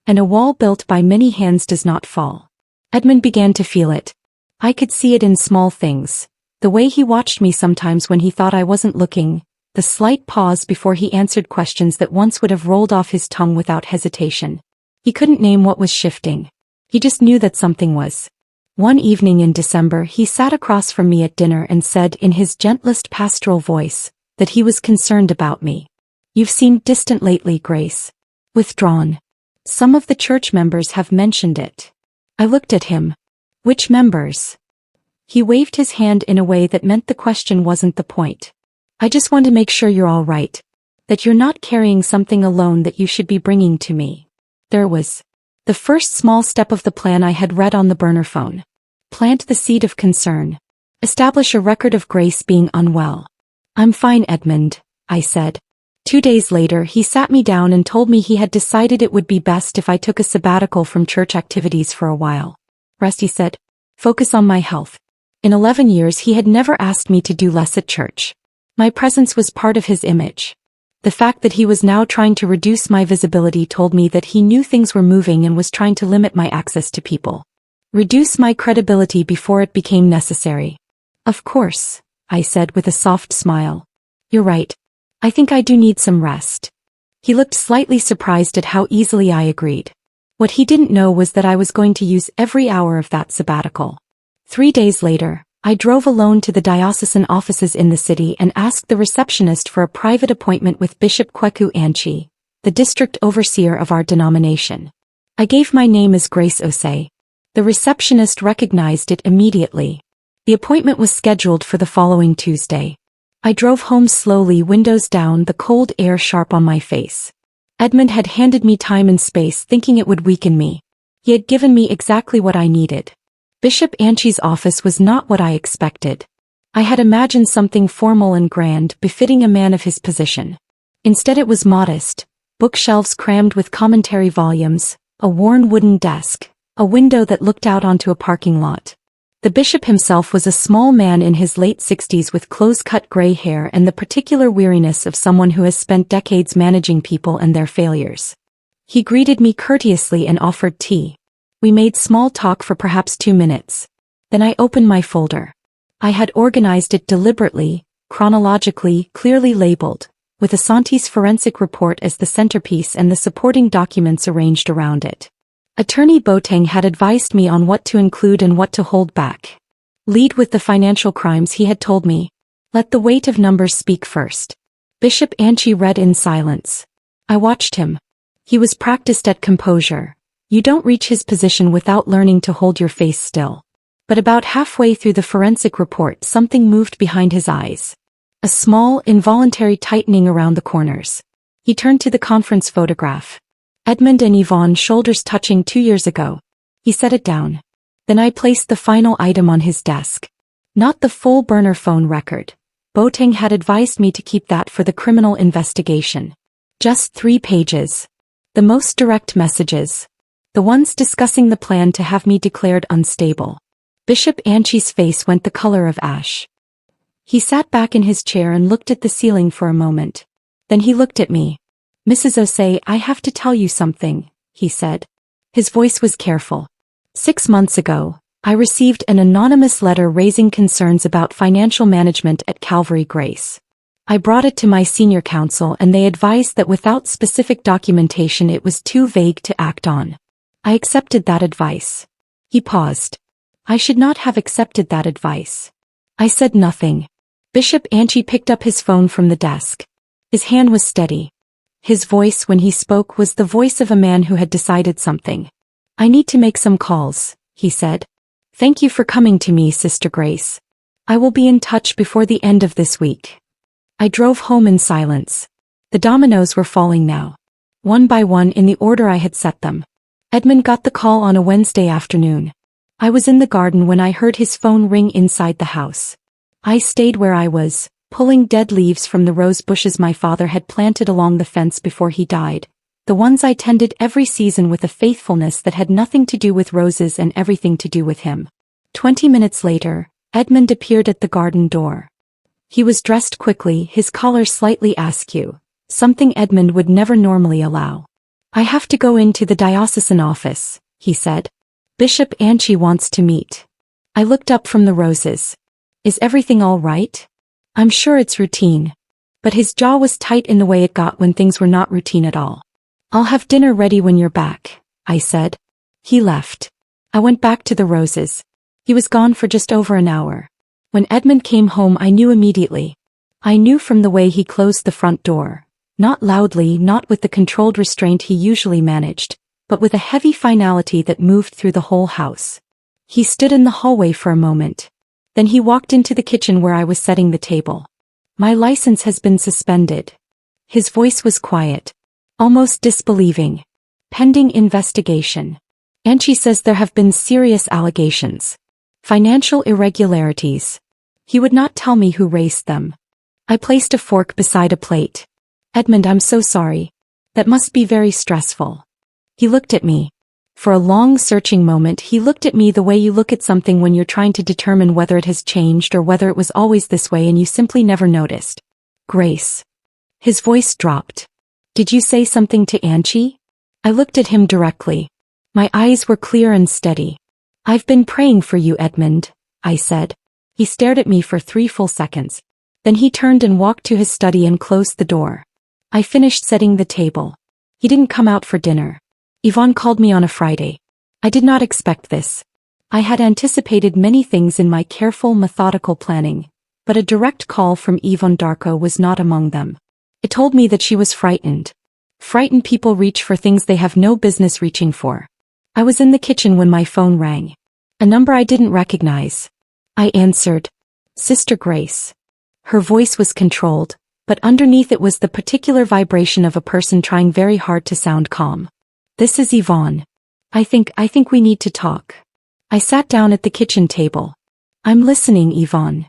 And a wall built by many hands does not fall. Edmund began to feel it. I could see it in small things. The way he watched me sometimes when he thought I wasn't looking, the slight pause before he answered questions that once would have rolled off his tongue without hesitation. He couldn't name what was shifting. He just knew that something was. One evening in December he sat across from me at dinner and said in his gentlest pastoral voice that he was concerned about me. You've seemed distant lately, Grace. Withdrawn. Some of the church members have mentioned it. I looked at him. Which members? He waved his hand in a way that meant the question wasn't the point. I just want to make sure you're all right. That you're not carrying something alone that you should be bringing to me. There was. The first small step of the plan I had read on the burner phone. Plant the seed of concern. Establish a record of Grace being unwell. I'm fine, Edmund, I said. 2 days later he sat me down and told me he had decided it would be best if I took a sabbatical from church activities for a while. Rest, he said. Focus on my health. In 11 years he had never asked me to do less at church. My presence was part of his image. The fact that he was now trying to reduce my visibility told me that he knew things were moving and was trying to limit my access to people. Reduce my credibility before it became necessary. Of course, I said with a soft smile. You're right. I think I do need some rest. He looked slightly surprised at how easily I agreed. What he didn't know was that I was going to use every hour of that sabbatical. 3 days later, I drove alone to the diocesan offices in the city and asked the receptionist for a private appointment with Bishop Kweku Anchi, the district overseer of our denomination. I gave my name as Grace Osei. The receptionist recognized it immediately. The appointment was scheduled for the following Tuesday. I drove home slowly, windows down, the cold air sharp on my face. Edmund had handed me time and space, thinking it would weaken me. He had given me exactly what I needed. Bishop Anchi's office was not what I expected. I had imagined something formal and grand, befitting a man of his position. Instead it was modest, bookshelves crammed with commentary volumes, a worn wooden desk, a window that looked out onto a parking lot. The bishop himself was a small man in his late 60s with close-cut gray hair and the particular weariness of someone who has spent decades managing people and their failures. He greeted me courteously and offered tea. We made small talk for perhaps 2 minutes. Then I opened my folder. I had organized it deliberately, chronologically, clearly labeled, with Asante's forensic report as the centerpiece and the supporting documents arranged around it. Attorney Boateng had advised me on what to include and what to hold back. Lead with the financial crimes, he had told me. Let the weight of numbers speak first. Bishop Anchi read in silence. I watched him. He was practiced at composure. You don't reach his position without learning to hold your face still. But about halfway through the forensic report, something moved behind his eyes. A small, involuntary tightening around the corners. He turned to the conference photograph. Edmund and Yvonne, shoulders touching 2 years ago. He set it down. Then I placed the final item on his desk. Not the full burner phone record. Boateng had advised me to keep that for the criminal investigation. Just 3 pages. The most direct messages. The ones discussing the plan to have me declared unstable. Bishop Anchi's face went the color of ash. He sat back in his chair and looked at the ceiling for a moment. Then he looked at me. Mrs. Osei, I have to tell you something, he said. His voice was careful. 6 months ago, I received an anonymous letter raising concerns about financial management at Calvary Grace. I brought it to my senior counsel and they advised that without specific documentation it was too vague to act on. I accepted that advice. He paused. I should not have accepted that advice. I said nothing. Bishop Anchi picked up his phone from the desk. His hand was steady. His voice when he spoke was the voice of a man who had decided something. I need to make some calls, he said. Thank you for coming to me, Sister Grace. I will be in touch before the end of this week. I drove home in silence. The dominoes were falling now. One by one in the order I had set them. Edmund got the call on a Wednesday afternoon. I was in the garden when I heard his phone ring inside the house. I stayed where I was, pulling dead leaves from the rose bushes my father had planted along the fence before he died, the ones I tended every season with a faithfulness that had nothing to do with roses and everything to do with him. 20 minutes later, Edmund appeared at the garden door. He was dressed quickly, his collar slightly askew, something Edmund would never normally allow. I have to go into the diocesan office, he said. Bishop Anchi wants to meet. I looked up from the roses. Is everything all right? I'm sure it's routine. But his jaw was tight in the way it got when things were not routine at all. I'll have dinner ready when you're back, I said. He left. I went back to the roses. He was gone for just over an hour. When Edmund came home I knew immediately. I knew from the way he closed the front door. Not loudly, not with the controlled restraint he usually managed, but with a heavy finality that moved through the whole house. He stood in the hallway for a moment. Then he walked into the kitchen where I was setting the table. My license has been suspended. His voice was quiet, almost disbelieving. Pending investigation. Anchi says there have been serious allegations. Financial irregularities. He would not tell me who raised them. I placed a fork beside a plate. Edmund, I'm so sorry. That must be very stressful. He looked at me. For a long searching moment he looked at me the way you look at something when you're trying to determine whether it has changed or whether it was always this way and you simply never noticed. Grace. His voice dropped. Did you say something to Anchi? I looked at him directly. My eyes were clear and steady. I've been praying for you, Edmund, I said. He stared at me for 3 full seconds. Then he turned and walked to his study and closed the door. I finished setting the table. He didn't come out for dinner. Yvonne called me on a Friday. I did not expect this. I had anticipated many things in my careful, methodical planning, but a direct call from Yvonne Darko was not among them. It told me that she was frightened. Frightened people reach for things they have no business reaching for. I was in the kitchen when my phone rang. A number I didn't recognize. I answered. Sister Grace. Her voice was controlled, but underneath it was the particular vibration of a person trying very hard to sound calm. This is Yvonne. I think we need to talk. I sat down at the kitchen table. I'm listening, Yvonne.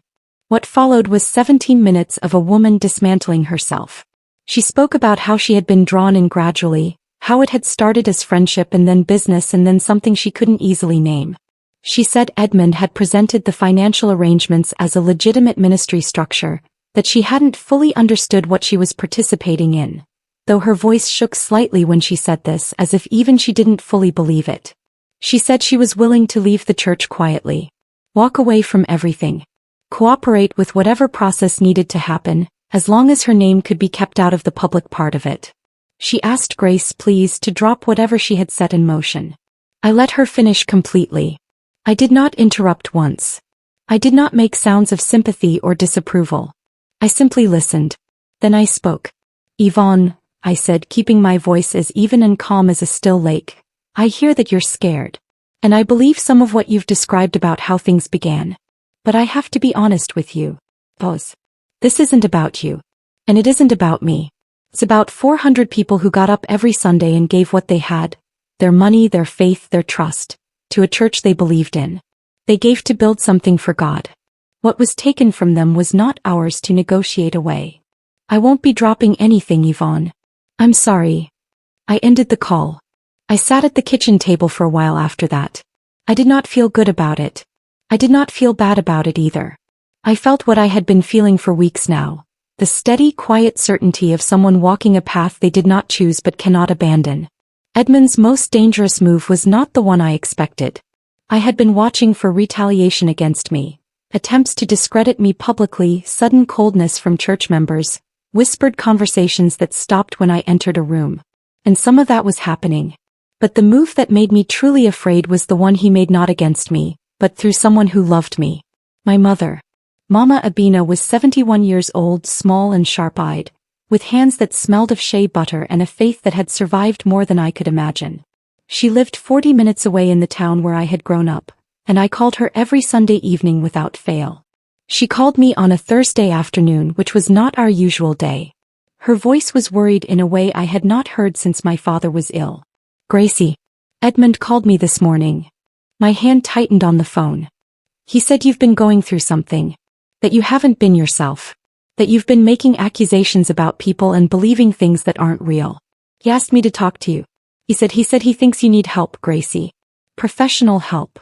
What followed was 17 minutes of a woman dismantling herself. She spoke about how she had been drawn in gradually, how it had started as friendship and then business and then something she couldn't easily name. She said Edmund had presented the financial arrangements as a legitimate ministry structure, that she hadn't fully understood what she was participating in, though her voice shook slightly when she said this, as if even she didn't fully believe it. She said she was willing to leave the church quietly, walk away from everything, cooperate with whatever process needed to happen, as long as her name could be kept out of the public part of it. She asked Grace please to drop whatever she had set in motion. I let her finish completely. I did not interrupt once. I did not make sounds of sympathy or disapproval. I simply listened. Then I spoke. Yvonne, I said, keeping my voice as even and calm as a still lake, I hear that you're scared. And I believe some of what you've described about how things began. But I have to be honest with you. Pause. This isn't about you. And it isn't about me. It's about 400 people who got up every Sunday and gave what they had, their money, their faith, their trust, to a church they believed in. They gave to build something for God. What was taken from them was not ours to negotiate away. I won't be dropping anything, Yvonne. I'm sorry. I ended the call. I sat at the kitchen table for a while after that. I did not feel good about it. I did not feel bad about it either. I felt what I had been feeling for weeks now, the steady, quiet certainty of someone walking a path they did not choose but cannot abandon. Edmund's most dangerous move was not the one I expected. I had been watching for retaliation against me, attempts to discredit me publicly, sudden coldness from church members, whispered conversations that stopped when I entered a room. And some of that was happening. But the move that made me truly afraid was the one he made not against me, but through someone who loved me. My mother. Mama Abina was 71 years old, small and sharp-eyed, with hands that smelled of shea butter and a faith that had survived more than I could imagine. She lived 40 minutes away in the town where I had grown up, and I called her every Sunday evening without fail. She called me on a Thursday afternoon, which was not our usual day. Her voice was worried in a way I had not heard since my father was ill. Gracie. Edmund called me this morning. My hand tightened on the phone. He said you've been going through something. That you haven't been yourself. That you've been making accusations about people and believing things that aren't real. He asked me to talk to you. He said he thinks you need help, Gracie. Professional help.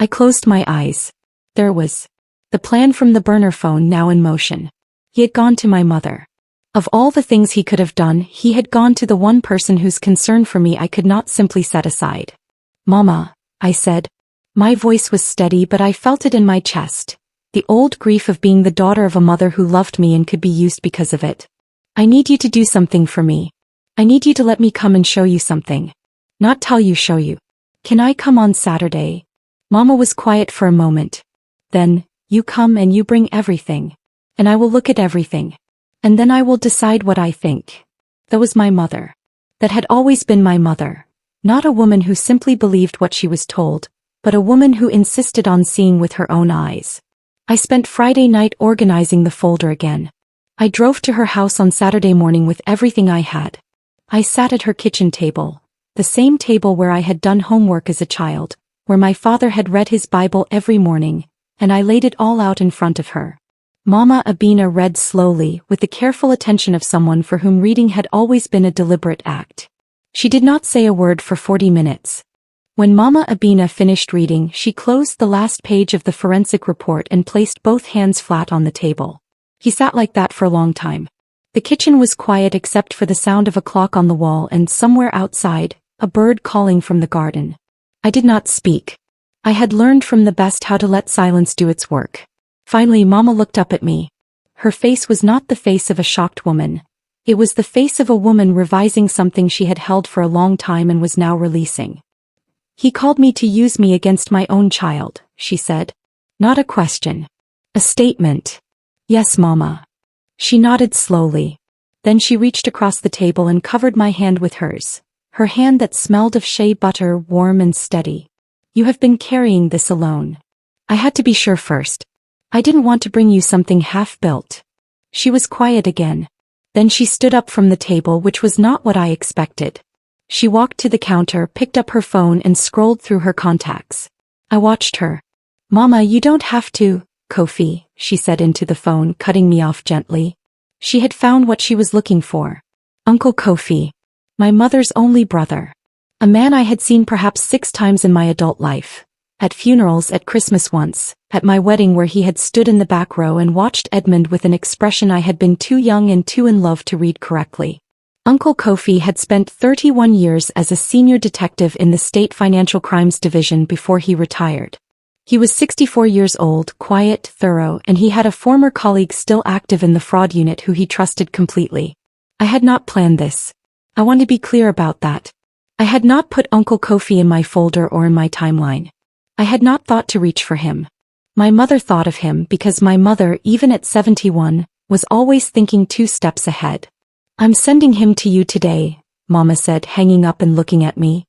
I closed my eyes. There was the plan from the burner phone now in motion. He had gone to my mother. Of all the things he could have done, he had gone to the one person whose concern for me I could not simply set aside. Mama, I said. My voice was steady, but I felt it in my chest. The old grief of being the daughter of a mother who loved me and could be used because of it. I need you to do something for me. I need you to let me come and show you something. Not tell you, show you. Can I come on Saturday? Mama was quiet for a moment. Then, you come and you bring everything. And I will look at everything. And then I will decide what I think. That was my mother. That had always been my mother. Not a woman who simply believed what she was told, but a woman who insisted on seeing with her own eyes. I spent Friday night organizing the folder again. I drove to her house on Saturday morning with everything I had. I sat at her kitchen table, the same table where I had done homework as a child, where my father had read his Bible every morning, and I laid it all out in front of her. Mama Abina read slowly, with the careful attention of someone for whom reading had always been a deliberate act. She did not say a word for 40 minutes. When Mama Abina finished reading, she closed the last page of the forensic report and placed both hands flat on the table. He sat like that for a long time. The kitchen was quiet except for the sound of a clock on the wall and somewhere outside, a bird calling from the garden. I did not speak. I had learned from the best how to let silence do its work. Finally, Mama looked up at me. Her face was not the face of a shocked woman. It was the face of a woman revising something she had held for a long time and was now releasing. He called me to use me against my own child, she said. Not a question. A statement. Yes, Mama. She nodded slowly. Then she reached across the table and covered my hand with hers. her hand that smelled of shea butter warm and steady. "You have been carrying this alone. I had to be sure first. I didn't want to bring you something half-built." She was quiet again. Then she stood up from the table, which was not what I expected. She walked to the counter, picked up her phone and scrolled through her contacts. I watched her. "Mama, you don't have to, Kofi," she said into the phone, cutting me off gently. She had found what she was looking for. Uncle Kofi. My mother's only brother. A man I had seen perhaps 6 times in my adult life. At funerals, at Christmas once, at my wedding where he had stood in the back row and watched Edmund with an expression I had been too young and too in love to read correctly. Uncle Kofi had spent 31 years as a senior detective in the State Financial Crimes Division before he retired. He was 64 years old, quiet, thorough, and he had a former colleague still active in the fraud unit who he trusted completely. I had not planned this. I want to be clear about that. I had not put Uncle Kofi in my folder or in my timeline. I had not thought to reach for him. My mother thought of him because my mother, even at 71, was always thinking 2 steps ahead. "I'm sending him to you today," Mama said, hanging up and looking at me.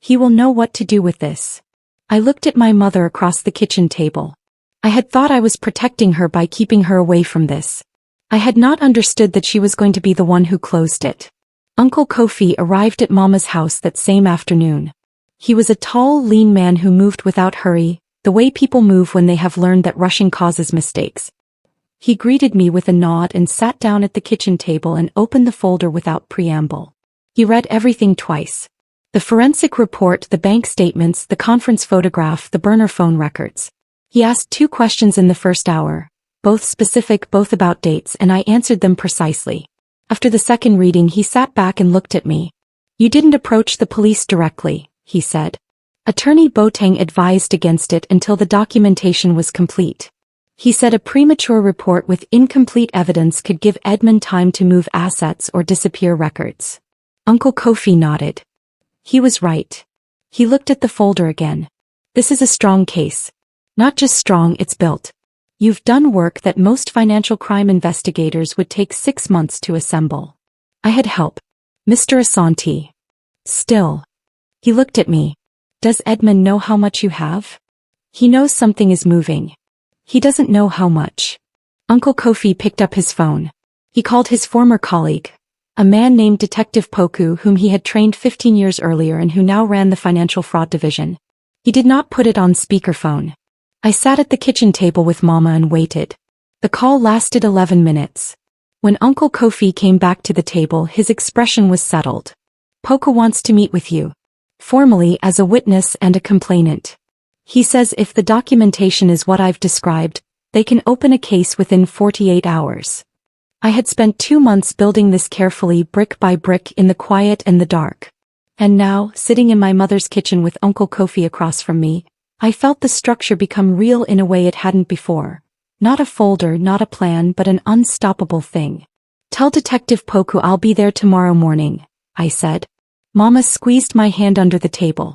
"He will know what to do with this." I looked at my mother across the kitchen table. I had thought I was protecting her by keeping her away from this. I had not understood that she was going to be the one who closed it. Uncle Kofi arrived at Mama's house that same afternoon. He was a tall, lean man who moved without hurry, the way people move when they have learned that rushing causes mistakes. He greeted me with a nod and sat down at the kitchen table and opened the folder without preamble. He read everything twice. The forensic report, the bank statements, the conference photograph, the burner phone records. He asked 2 questions in the first hour, both specific, both about dates, and I answered them precisely. After the second reading, he sat back and looked at me. "You didn't approach the police directly," he said. Attorney Boateng advised against it until the documentation was complete. He said a premature report with incomplete evidence could give Edmund time to move assets or disappear records. Uncle Kofi nodded. He was right. He looked at the folder again. "This is a strong case. Not just strong, it's built. You've done work that most financial crime investigators would take 6 months to assemble. I had help. Mr. Asante." Still. He looked at me. "Does Edmund know how much you have?" "He knows something is moving. He doesn't know how much." Uncle Kofi picked up his phone. He called his former colleague, a man named Detective Poku, whom he had trained 15 years earlier and who now ran the financial fraud division. He did not put it on speakerphone. I sat at the kitchen table with Mama and waited. The call lasted 11 minutes. When Uncle Kofi came back to the table, his expression was settled. "Poku wants to meet with you. Formally as a witness and a complainant. He says if the documentation is what I've described, they can open a case within 48 hours. I had spent 2 months building this carefully, brick by brick, in the quiet and the dark. And now, sitting in my mother's kitchen with Uncle Kofi across from me, I felt the structure become real in a way it hadn't before. Not a folder, not a plan, but an unstoppable thing. "Tell Detective Poku I'll be there tomorrow morning," I said. Mama squeezed my hand under the table.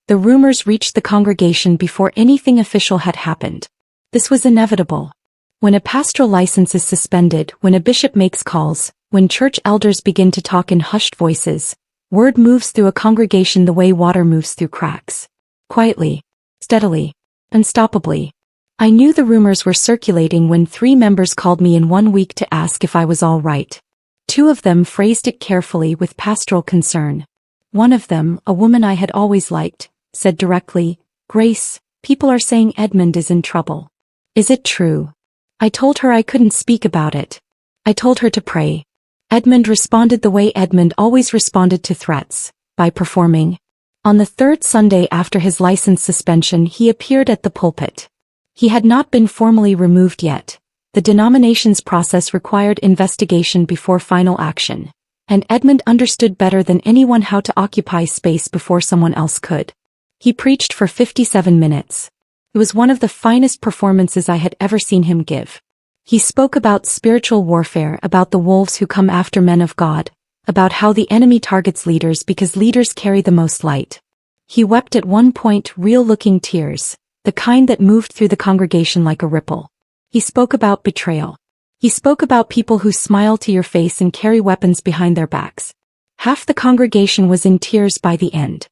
The rumors reached the congregation before anything official had happened. This was inevitable. When a pastoral license is suspended, when a bishop makes calls, when church elders begin to talk in hushed voices, word moves through a congregation the way water moves through cracks. Quietly. Steadily. Unstoppably. I knew the rumors were circulating when 3 members called me in 1 week to ask if I was all right. 2 of them phrased it carefully with pastoral concern. One of them, a woman I had always liked, said directly, "Grace, people are saying Edmund is in trouble. Is it true?" I told her I couldn't speak about it. I told her to pray. Edmund responded the way Edmund always responded to threats, by performing. On the 3rd Sunday after his license suspension, he appeared at the pulpit. He had not been formally removed yet. The denomination's process required investigation before final action, and Edmund understood better than anyone how to occupy space before someone else could. He preached for 57 minutes. It was one of the finest performances I had ever seen him give. He spoke about spiritual warfare, about the wolves who come after men of God, about how the enemy targets leaders because leaders carry the most light. He wept at one point, real-looking tears, the kind that moved through the congregation like a ripple. He spoke about betrayal. He spoke about people who smile to your face and carry weapons behind their backs. Half the congregation was in tears by the end.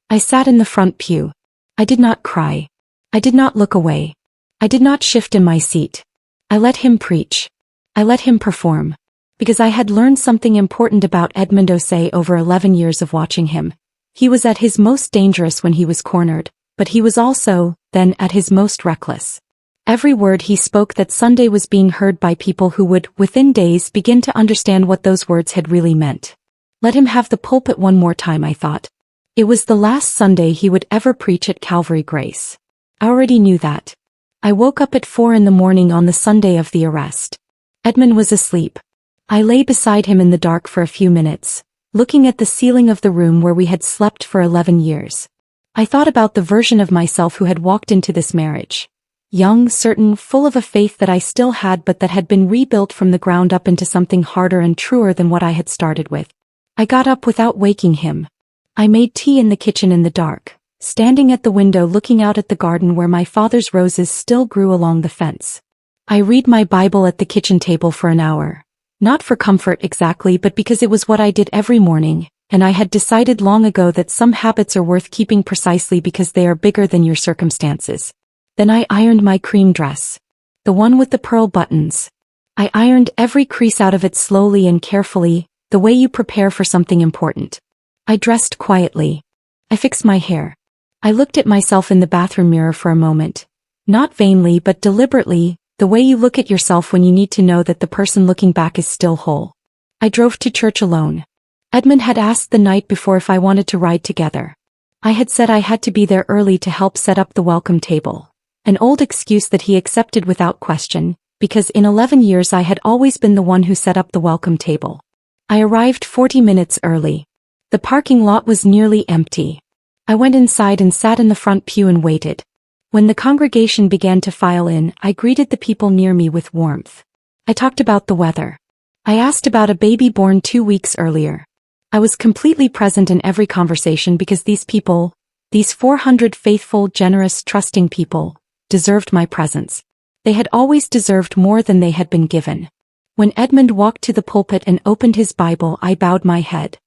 I sat in the front pew. I did not cry. I did not look away. I did not shift in my seat. I let him preach. I let him perform. Because I had learned something important about Edmund Osei over 11 years of watching him. He was at his most dangerous when he was cornered, but he was also, then, at his most reckless. Every word he spoke that Sunday was being heard by people who would, within days, begin to understand what those words had really meant. Let him have the pulpit one more time, I thought. It was the last Sunday he would ever preach at Calvary Grace. I already knew that. I woke up at 4 in the morning on the Sunday of the arrest. Edmund was asleep. I lay beside him in the dark for a few minutes, looking at the ceiling of the room where we had slept for 11 years. I thought about the version of myself who had walked into this marriage. Young, certain, full of a faith that I still had but that had been rebuilt from the ground up into something harder and truer than what I had started with. I got up without waking him. I made tea in the kitchen in the dark, standing at the window looking out at the garden where my father's roses still grew along the fence. I read my Bible at the kitchen table for an hour. Not for comfort exactly, but because it was what I did every morning, and I had decided long ago that some habits are worth keeping precisely because they are bigger than your circumstances. Then I ironed my cream dress. The one with the pearl buttons. I ironed every crease out of it slowly and carefully, the way you prepare for something important. I dressed quietly. I fixed my hair. I looked at myself in the bathroom mirror for a moment. Not vainly but deliberately, the way you look at yourself when you need to know that the person looking back is still whole. I drove to church alone. Edmund had asked the night before if I wanted to ride together. I had said I had to be there early to help set up the welcome table. An old excuse that he accepted without question, because in 11 years I had always been the one who set up the welcome table. I arrived 40 minutes early. The parking lot was nearly empty. I went inside and sat in the front pew and waited. When the congregation began to file in, I greeted the people near me with warmth. I talked about the weather. I asked about a baby born 2 weeks earlier. I was completely present in every conversation because these people, these 400 faithful, generous, trusting people, deserved my presence. They had always deserved more than they had been given. When Edmund walked to the pulpit and opened his Bible, I bowed my head.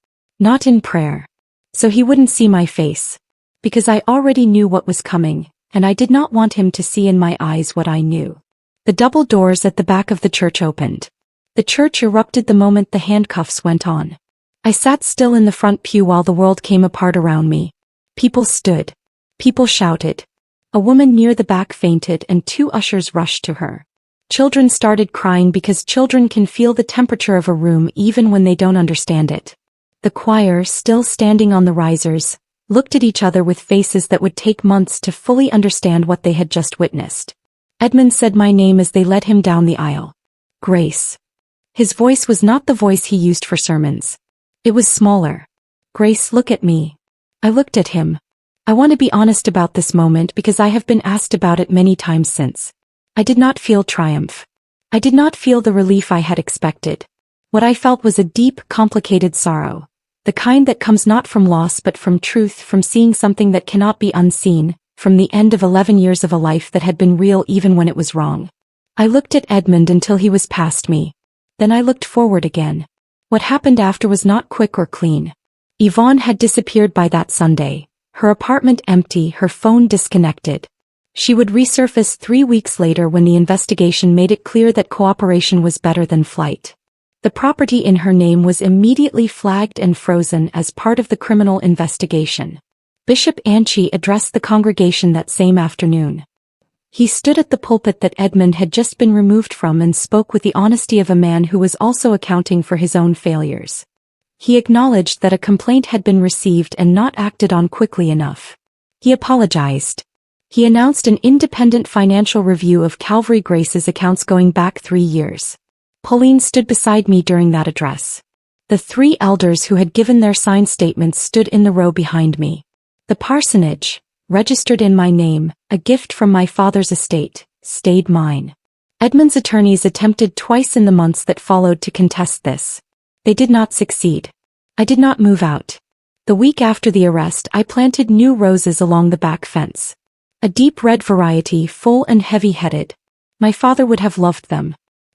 Not in prayer. So he wouldn't see my face. Because I already knew what was coming, and I did not want him to see in my eyes what I knew. The double doors at the back of the church opened. The church erupted the moment the handcuffs went on. I sat still in the front pew while the world came apart around me. People stood. People shouted. A woman near the back fainted and 2 ushers rushed to her. Children started crying because children can feel the temperature of a room even when they don't understand it. The choir, still standing on the risers, looked at each other with faces that would take months to fully understand what they had just witnessed. Edmund said my name as they led him down the aisle. Grace. His voice was not the voice he used for sermons. It was smaller. Grace, look at me. I looked at him. I want to be honest about this moment because I have been asked about it many times since. I did not feel triumph. I did not feel the relief I had expected. What I felt was a deep, complicated sorrow. The kind that comes not from loss but from truth, from seeing something that cannot be unseen, from the end of 11 years of a life that had been real even when it was wrong. I looked at Edmund until he was past me. Then I looked forward again. What happened after was not quick or clean. Yvonne had disappeared by that Sunday, her apartment empty, her phone disconnected. She would resurface 3 weeks later when the investigation made it clear that cooperation was better than flight. The property in her name was immediately flagged and frozen as part of the criminal investigation. Bishop Anchi addressed the congregation that same afternoon. He stood at the pulpit that Edmund had just been removed from and spoke with the honesty of a man who was also accounting for his own failures. He acknowledged that a complaint had been received and not acted on quickly enough. He apologized. He announced an independent financial review of Calvary Grace's accounts going back 3 years. Pauline stood beside me during that address. The 3 elders who had given their signed statements stood in the row behind me. The parsonage, registered in my name, a gift from my father's estate, stayed mine. Edmund's attorneys attempted twice in the months that followed to contest this. They did not succeed. I did not move out. The week after the arrest, I planted new roses along the back fence. A deep red variety, full and heavy-headed. My father would have loved them.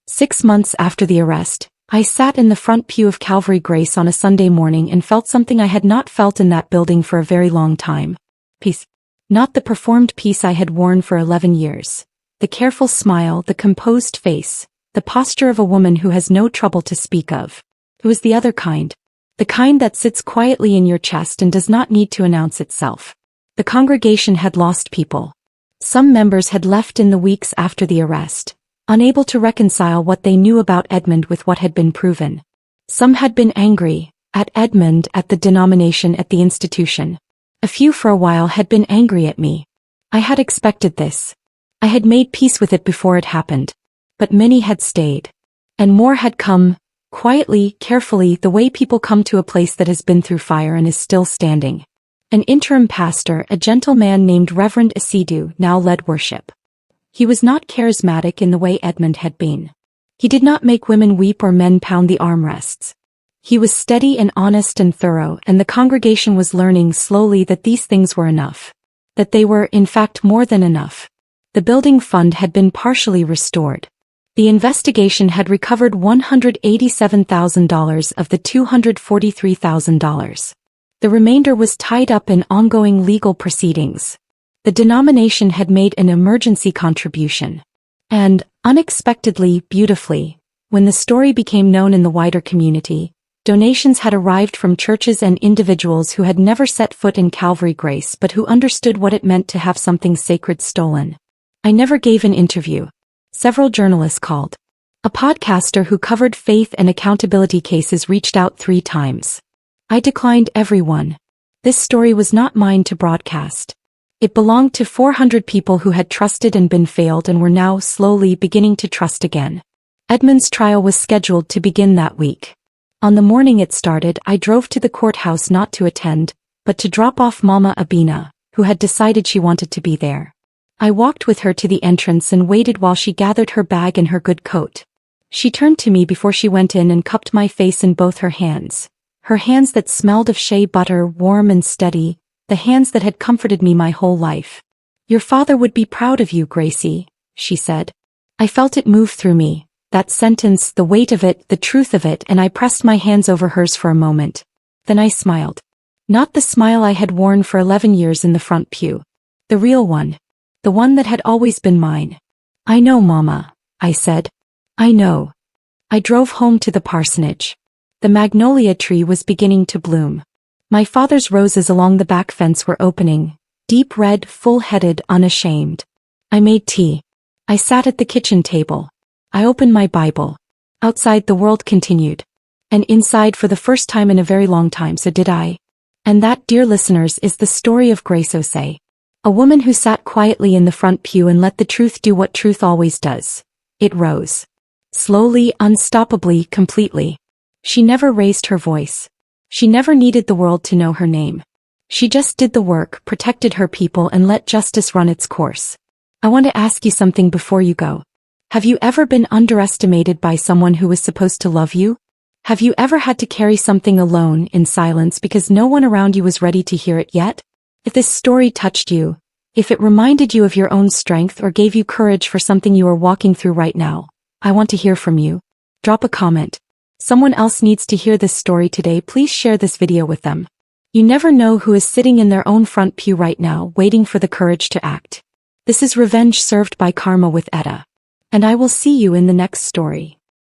6 months after the arrest, I sat in the front pew of Calvary Grace on a Sunday morning and felt something I had not felt in that building for a very long time. Peace. Not the performed peace I had worn for 11 years. The careful smile, the composed face, the posture of a woman who has no trouble to speak of. It was the other kind. The kind that sits quietly in your chest and does not need to announce itself. The congregation had lost people. Some members had left in the weeks after the arrest, unable to reconcile what they knew about Edmund with what had been proven. Some had been angry, at Edmund, at the denomination, at the institution. A few for a while had been angry at me. I had expected this. I had made peace with it before it happened. But many had stayed. And more had come, quietly, carefully, the way people come to a place that has been through fire and is still standing. An interim pastor, a gentle man named Reverend Osei, now led worship. He was not charismatic in the way Edmund had been. He did not make women weep or men pound the armrests. He was steady and honest and thorough, and the congregation was learning slowly that these things were enough. That they were, in fact, more than enough. The building fund had been partially restored. The investigation had recovered $187,000 of the $243,000. The remainder was tied up in ongoing legal proceedings. The denomination had made an emergency contribution. And, unexpectedly, beautifully, when the story became known in the wider community, donations had arrived from churches and individuals who had never set foot in Calvary Grace but who understood what it meant to have something sacred stolen. I never gave an interview. Several journalists called. A podcaster who covered faith and accountability cases reached out 3 times. I declined every one. This story was not mine to broadcast. It belonged to 400 people who had trusted and been failed and were now slowly beginning to trust again. Edmund's trial was scheduled to begin that week. On the morning it started, I drove to the courthouse not to attend, but to drop off Mama Abina, who had decided she wanted to be there. I walked with her to the entrance and waited while she gathered her bag and her good coat. She turned to me before she went in and cupped my face in both her hands that smelled of shea butter, warm and steady, the hands that had comforted me my whole life. "Your father would be proud of you, Gracie," she said. I felt it move through me, that sentence, the weight of it, the truth of it, and I pressed my hands over hers for a moment. Then I smiled. Not the smile I had worn for 11 years in the front pew. The real one. The one that had always been mine. "I know, Mama," I said. "I know." I drove home to the parsonage. The magnolia tree was beginning to bloom. My father's roses along the back fence were opening, deep red, full-headed, unashamed. I made tea. I sat at the kitchen table. I opened my Bible. Outside the world continued. And inside for the first time in a very long time, so did I. And that, dear listeners, is the story of Grace Osei. A woman who sat quietly in the front pew and let the truth do what truth always does. It rose. Slowly, unstoppably, completely. She never raised her voice. She never needed the world to know her name. She just did the work, protected her people, and let justice run its course. I want to ask you something before you go. Have you ever been underestimated by someone who was supposed to love you? Have you ever had to carry something alone, in silence, because no one around you was ready to hear it yet? If this story touched you, if it reminded you of your own strength or gave you courage for something you are walking through right now, I want to hear from you. Drop a comment. Someone else needs to hear this story today. Please share this video with them. You never know who is sitting in their own front pew right now, waiting for the courage to act. This is Revenge Served by Karma with Etta. And I will see you in the next story.